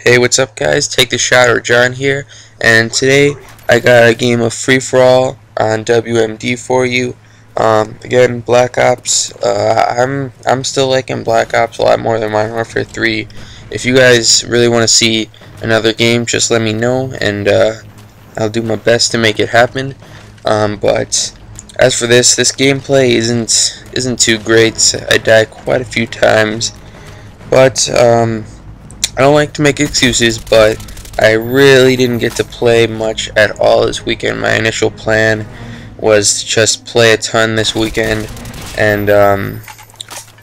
Hey, what's up guys? Take the Shot or John here, and today I got a game of free-for-all on WMD for you. Again, Black Ops. I'm still liking Black Ops a lot more than Modern Warfare 3. If you guys really want to see another game, just let me know, and I'll do my best to make it happen. But as for this gameplay isn't too great. I died quite a few times, but I don't like to make excuses, but I really didn't get to play much at all this weekend. My initial plan was to just play a ton this weekend, and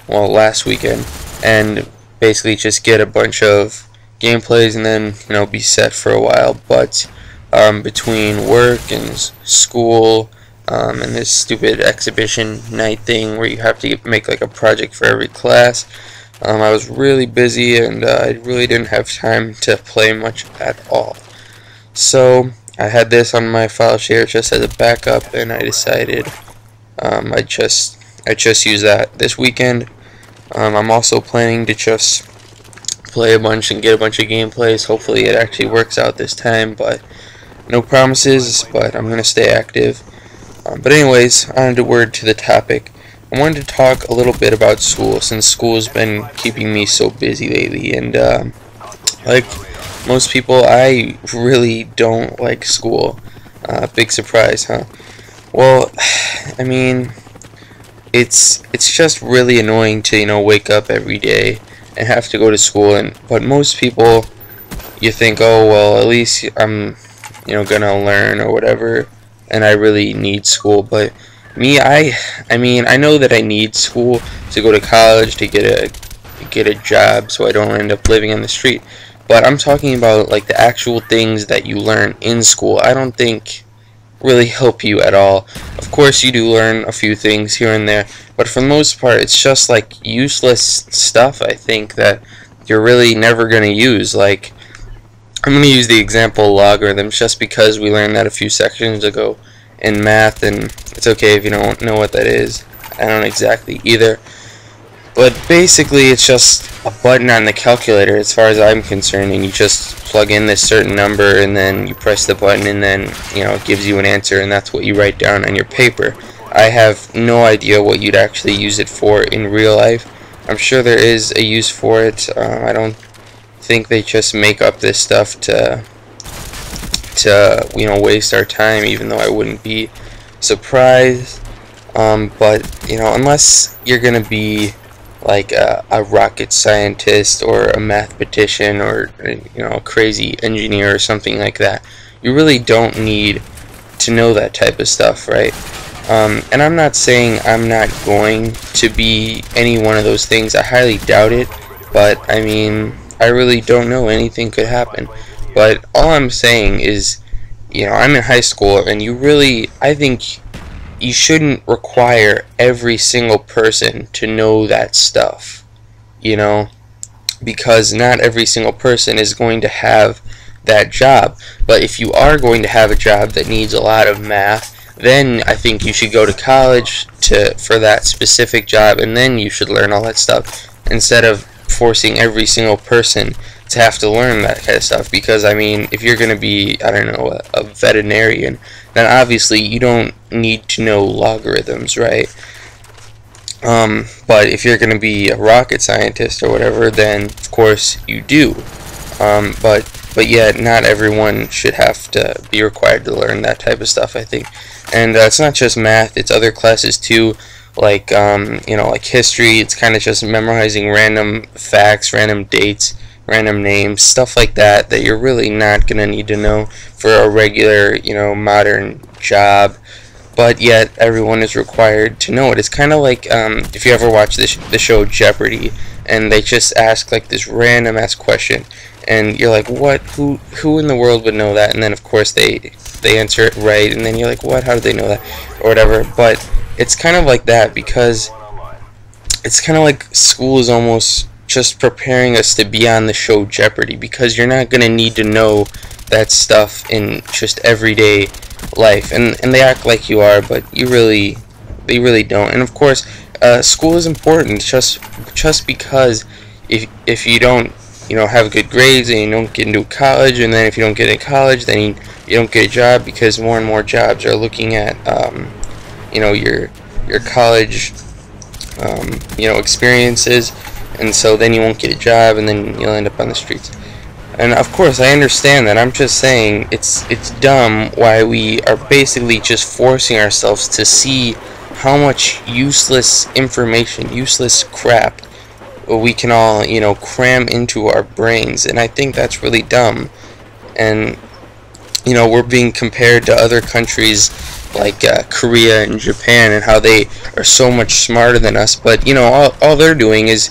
well, last weekend, and basically just get a bunch of gameplays and then, you know, be set for a while. But between work and school and this stupid exhibition night thing where you have to make like a project for every class, I was really busy, and I really didn't have time to play much at all. So I had this on my file share just as a backup, and I decided I just use that this weekend. I'm also planning to just play a bunch and get a bunch of gameplays. Hopefully it actually works out this time, but no promises, but I'm going to stay active. But anyways, on to word to the topic. I wanted to talk a little bit about school, since school's been keeping me so busy lately, and like most people, I really don't like school. Big surprise, huh? Well, I mean, it's just really annoying to, you know, wake up every day and have to go to school, but most people, you think, oh well, at least I'm, you know, gonna learn or whatever, and I really need school. But me, I mean, I know that I need school to go to college, to get a job, so I don't end up living on the street. But I'm talking about like the actual things that you learn in school. I don't think really help you at all. Of course, you do learn a few things here and there, but for the most part, it's just like useless stuff, I think, that you're really never gonna use. Like, I'm gonna use the example logarithms just because we learned that a few sections ago in math, and it's okay if you don't know what that is. I don't exactly either, but basically it's just a button on the calculator as far as I'm concerned, and you just plug in this certain number and then you press the button, and then, you know, it gives you an answer, and that's what you write down on your paper. I have no idea what you'd actually use it for in real life. I'm sure there is a use for it. I don't think they just make up this stuff to you know, waste our time, even though I wouldn't be surprised. But you know, unless you're gonna be like a rocket scientist or a mathematician or, you know, a crazy engineer or something like that, you really don't need to know that type of stuff, right? And I'm not saying I'm not going to be any one of those things. I highly doubt it, but I mean, I really don't know. Anything could happen. But all I'm saying is, you know, I'm in high school, and I think you shouldn't require every single person to know that stuff, you know, because not every single person is going to have that job. But if you are going to have a job that needs a lot of math, then I think you should go to college for that specific job, and then you should learn all that stuff, instead of forcing every single person to have to learn that kind of stuff. Because I mean, if you're gonna be, I don't know, a veterinarian, then obviously you don't need to know logarithms, right? But if you're gonna be a rocket scientist or whatever, then of course you do. But yet, not everyone should have to be required to learn that type of stuff, I think. And it's not just math; it's other classes too. Like you know, like history. It's kind of just memorizing random facts, random dates, random names, stuff like that you're really not gonna need to know for a regular, you know, modern job, but yet everyone is required to know it. It's kind of like if you ever watch the show Jeopardy, and they just ask like this random ass question, and you're like, what, who in the world would know that? And then of course they answer it right, and then you're like, what, how did they know that, or whatever. But it's kind of like that, because it's kind of like school is almost just preparing us to be on the show Jeopardy, because you're not going to need to know that stuff in just everyday life, and they act like you are, but they really don't. And of course, school is important, just because if you don't have good grades and you don't get into college, and then if you don't get into college, then you don't get a job, because more and more jobs are looking at your college experiences, and so then you won't get a job, and then you'll end up on the streets. And of course I understand that. I'm just saying it's dumb why we are basically just forcing ourselves to see how much useless information, useless crap we can all cram into our brains. And I think that's really dumb. And we're being compared to other countries like Korea and Japan, and how they are so much smarter than us, but all they're doing is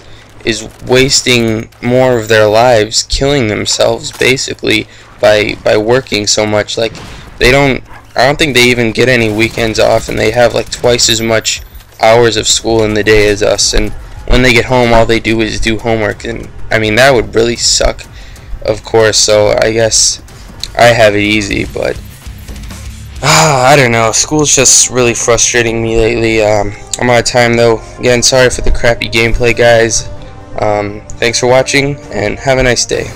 wasting more of their lives, killing themselves basically by working so much. Like I don't think they even get any weekends off, and they have like twice as much hours of school in the day as us, and when they get home all they do is do homework. And I mean, that would really suck, of course. So I guess I have it easy, but I don't know, school's just really frustrating me lately. I'm out of time though. Again, sorry for the crappy gameplay, guys. Thanks for watching, and have a nice day.